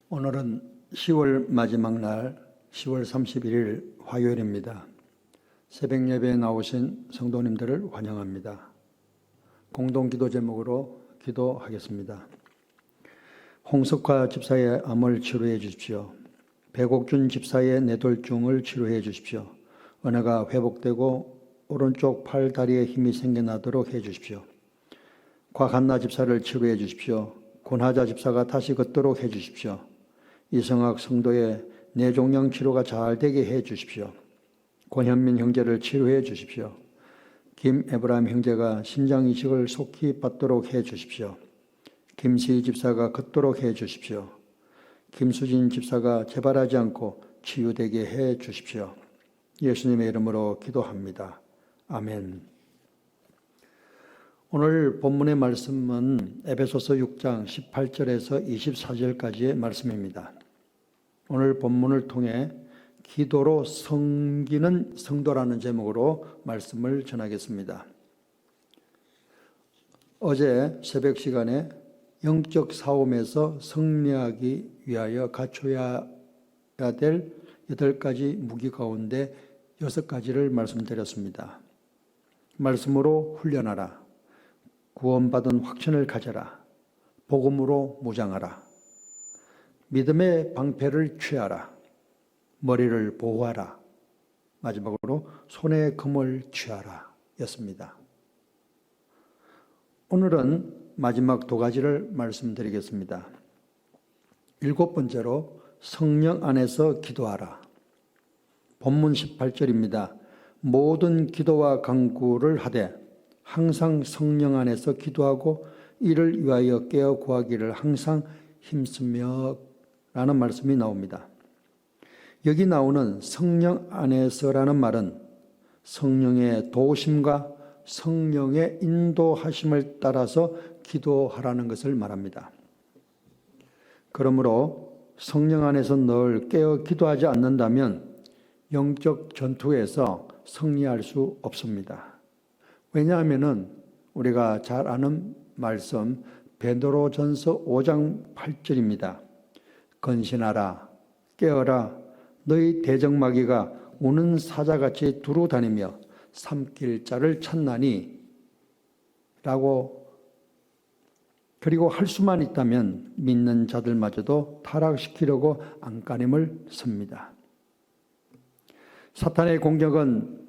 오늘은 10월 마지막 날 10월 31일 화요일입니다. 새벽 예배에 나오신 성도님들을 환영합니다. 공동기도 제목으로 기도하겠습니다. 홍석화 집사의 암을 치료해 주십시오. 배곡준 집사의 뇌졸중을 치료해 주십시오. 은혜가 회복되고 오른쪽 팔, 다리에 힘이 생겨나도록 해 주십시오. 곽한나 집사를 치료해 주십시오. 권하자 집사가 다시 걷도록 해 주십시오. 이성학 성도의 뇌종양 치료가 잘 되게 해 주십시오. 권현민 형제를 치료해 주십시오. 김에브라임 형제가 신장 이식을 속히 받도록 해 주십시오. 김시희 집사가 걷도록 해 주십시오. 김수진 집사가 재발하지 않고 치유되게 해 주십시오. 예수님의 이름으로 기도합니다. 아멘. 오늘 본문의 말씀은 에베소서 6장 18절에서 24절까지의 말씀입니다. 오늘 본문을 통해 기도로 섬기는 성도라는 제목으로 말씀을 전하겠습니다. 어제 새벽 시간에 영적 싸움에서 승리하기 위하여 갖춰야 될 8가지 무기 가운데 6가지를 말씀드렸습니다. 말씀으로 훈련하라. 구원받은 확신을 가져라. 복음으로 무장하라. 믿음의 방패를 취하라. 머리를 보호하라. 마지막으로 손에 금을 취하라 였습니다. 오늘은 마지막 2가지를 말씀드리겠습니다. 7번째로 성령 안에서 기도하라. 본문 18절입니다. 모든 기도와 간구를 하되 항상 성령 안에서 기도하고 이를 위하여 깨어 구하기를 항상 힘쓰며 라는 말씀이 나옵니다. 여기 나오는 성령 안에서라는 말은 성령의 도우심과 성령의 인도하심을 따라서 기도하라는 것을 말합니다. 그러므로 성령 안에서 늘 깨어 기도하지 않는다면 영적 전투에서 승리할 수 없습니다. 왜냐하면 우리가 잘 아는 말씀 베드로전서 5장 8절입니다. 건신하라, 깨어라, 너희 대적마귀가 우는 사자같이 두루 다니며 삼킬 자를 찾나니 라고, 그리고 할 수만 있다면 믿는 자들마저도 타락시키려고 안간힘을 씁니다. 사탄의 공격은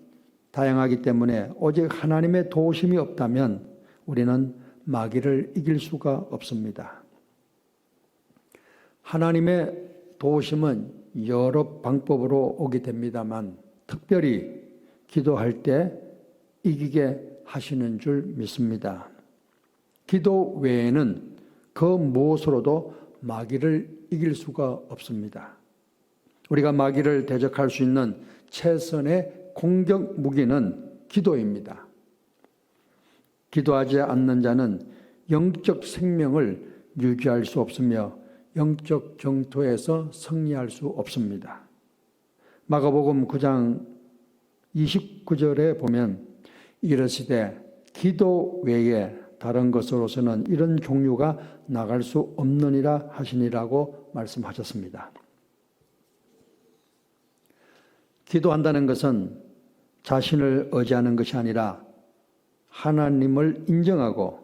다양하기 때문에 오직 하나님의 도우심이 없다면 우리는 마귀를 이길 수가 없습니다. 하나님의 도우심은 여러 방법으로 오게 됩니다만 특별히 기도할 때 이기게 하시는 줄 믿습니다. 기도 외에는 그 무엇으로도 마귀를 이길 수가 없습니다. 우리가 마귀를 대적할 수 있는 최선의 공격 무기는 기도입니다. 기도하지 않는 자는 영적 생명을 유지할 수 없으며 영적 정토에서 승리할 수 없습니다. 마가복음 9장 29절에 보면 이르시되 기도 외에 다른 것으로서는 이런 종류가 나갈 수 없느니라 하시니라고 말씀하셨습니다. 기도한다는 것은 자신을 의지하는 것이 아니라 하나님을 인정하고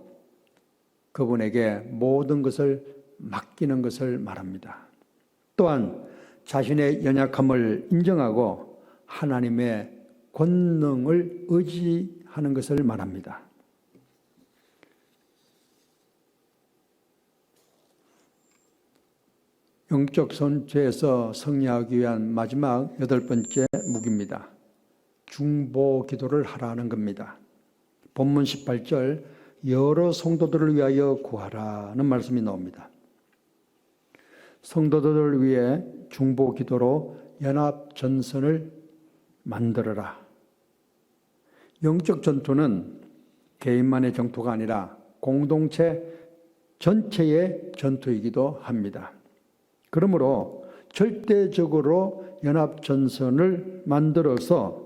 그분에게 모든 것을 맡기는 것을 말합니다. 또한 자신의 연약함을 인정하고 하나님의 권능을 의지하는 것을 말합니다. 영적 전투에서 승리하기 위한 마지막 8번째 무기입니다. 중보 기도를 하라는 겁니다. 본문 18절 여러 성도들을 위하여 구하라는 말씀이 나옵니다. 성도들을 위해 중보 기도로 연합 전선을 만들어라. 영적 전투는 개인만의 전투가 아니라 공동체 전체의 전투이기도 합니다. 그러므로 절대적으로 연합 전선을 만들어서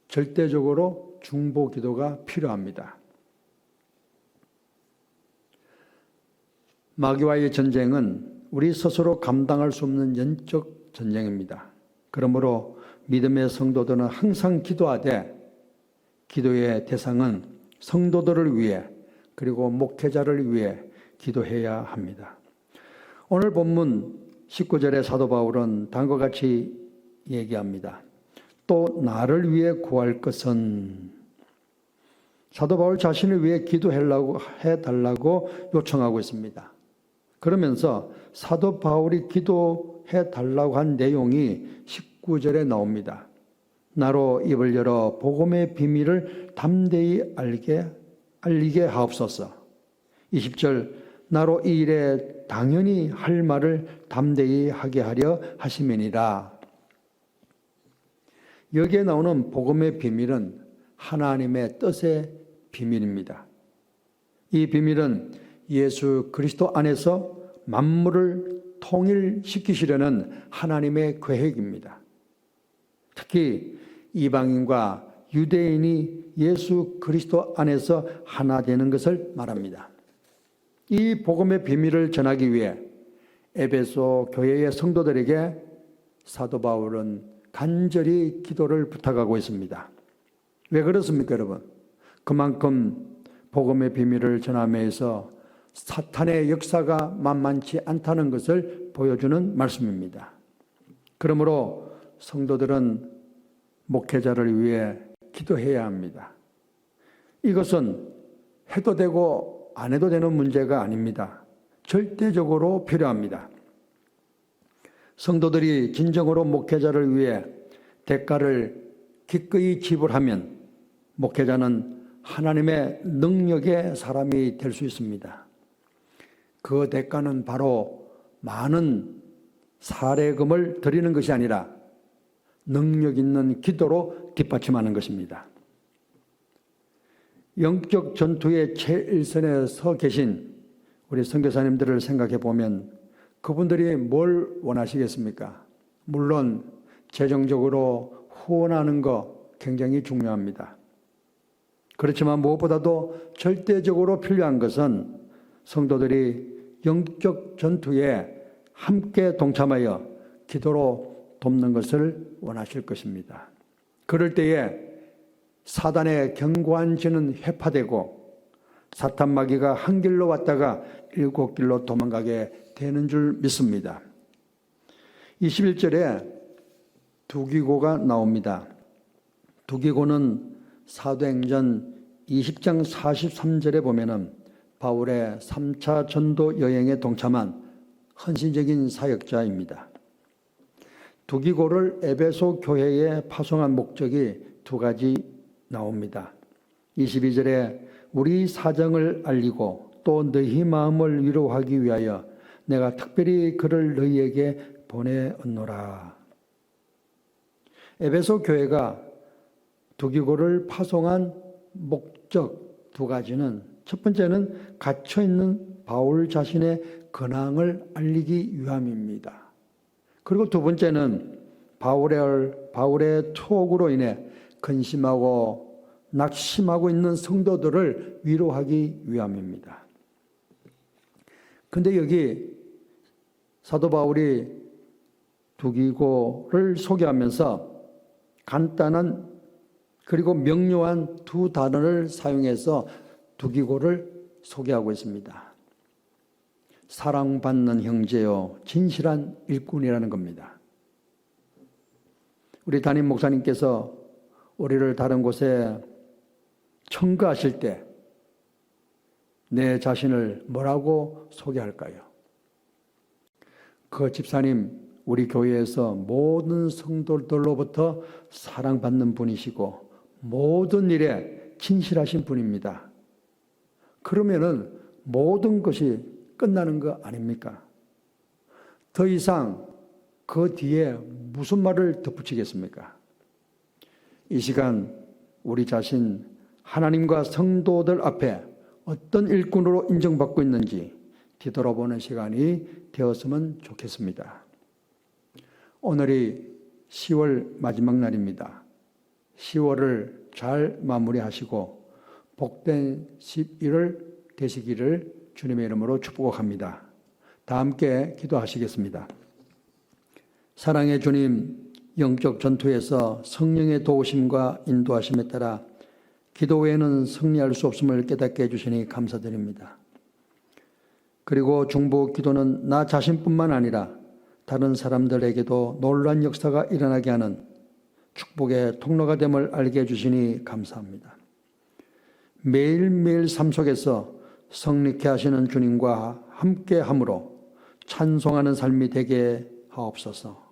절대적으로 중보 기도가 필요합니다. 마귀와의 전쟁은 우리 스스로 감당할 수 없는 영적 전쟁입니다. 그러므로 믿음의 성도들은 항상 기도하되 기도의 대상은 성도들을 위해 그리고 목회자를 위해 기도해야 합니다. 오늘 본문 19절에 사도 바울은 다음과 같이 얘기합니다. 또 나를 위해 구할 것은, 사도 바울 자신을 위해 기도해달라고 요청하고 있습니다. 그러면서 사도 바울이 기도해달라고 한 내용이 19절에 나옵니다. 나로 입을 열어 복음의 비밀을 담대히 알리게 하옵소서. 20절 나로 이 일에 당연히 할 말을 담대히 하게 하려 하심이니라. 여기에 나오는 복음의 비밀은 하나님의 뜻의 비밀입니다. 이 비밀은 예수 그리스도 안에서 만물을 통일시키시려는 하나님의 계획입니다. 특히 이방인과 유대인이 예수 그리스도 안에서 하나 되는 것을 말합니다. 이 복음의 비밀을 전하기 위해 에베소 교회의 성도들에게 사도 바울은 간절히 기도를 부탁하고 있습니다. 왜 그렇습니까, 여러분? 그만큼 복음의 비밀을 전함에서 사탄의 역사가 만만치 않다는 것을 보여주는 말씀입니다. 그러므로 성도들은 목회자를 위해 기도해야 합니다. 이것은 해도 되고 안 해도 되는 문제가 아닙니다. 절대적으로 필요합니다. 성도들이 진정으로 목회자를 위해 대가를 기꺼이 지불하면 목회자는 하나님의 능력의 사람이 될 수 있습니다. 그 대가는 바로 많은 사례금을 드리는 것이 아니라 능력 있는 기도로 뒷받침하는 것입니다. 영적 전투의 최일선에 서 계신 우리 선교사님들을 생각해 보면 그분들이 뭘 원하시겠습니까? 물론 재정적으로 후원하는 거 굉장히 중요합니다. 그렇지만 무엇보다도 절대적으로 필요한 것은 성도들이 영적 전투에 함께 동참하여 기도로 돕는 것을 원하실 것입니다. 그럴 때에 사단의 견고한 진은 회파되고 사탄 마귀가 한 길로 왔다가 7길로 도망가게 되는 줄 믿습니다. 21절에 두기고가 나옵니다. 두기고는 사도행전 20장 43절에 보면은 바울의 3차 전도 여행에 동참한 헌신적인 사역자입니다. 두기고를 에베소 교회에 파송한 목적이 두 가지 나옵니다. 22절에 우리 사정을 알리고 또 너희 마음을 위로하기 위하여 내가 특별히 그를 너희에게 보내었노라. 에베소 교회가 두기고를 파송한 목적 두 가지는, 첫 번째는 갇혀있는 바울 자신의 근황을 알리기 위함입니다. 그리고 두 번째는 바울의 투옥으로 인해 근심하고 낙심하고 있는 성도들을 위로하기 위함입니다. 그런데 여기 사도 바울이 두기고를 소개하면서 간단한 그리고 명료한 두 단어를 사용해서 두기고를 소개하고 있습니다. 사랑받는 형제요, 진실한 일꾼이라는 겁니다. 우리 담임 목사님께서 우리를 다른 곳에 청구하실 때 내 자신을 뭐라고 소개할까요? 그 집사님, 우리 교회에서 모든 성도들로부터 사랑받는 분이시고 모든 일에 진실하신 분입니다. 그러면은 모든 것이 끝나는 거 아닙니까? 더 이상 그 뒤에 무슨 말을 덧붙이겠습니까? 이 시간 우리 자신 하나님과 성도들 앞에 어떤 일꾼으로 인정받고 있는지 뒤돌아보는 시간이 되었으면 좋겠습니다. 오늘이 10월 마지막 날입니다. 10월을 잘 마무리하시고 복된 11월 되시기를 주님의 이름으로 축복합니다. 다 함께 기도하시겠습니다. 사랑의 주님, 영적 전투에서 성령의 도우심과 인도하심에 따라 기도 외에는 승리할 수 없음을 깨닫게 해주시니 감사드립니다. 그리고 중보 기도는 나 자신뿐만 아니라 다른 사람들에게도 놀라운 역사가 일어나게 하는 축복의 통로가 됨을 알게 해주시니 감사합니다. 매일매일 삶 속에서 성립케 하시는 주님과 함께함으로 찬송하는 삶이 되게 하옵소서.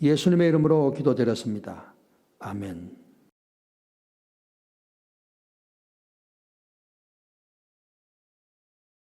예수님의 이름으로 기도드렸습니다. 아멘.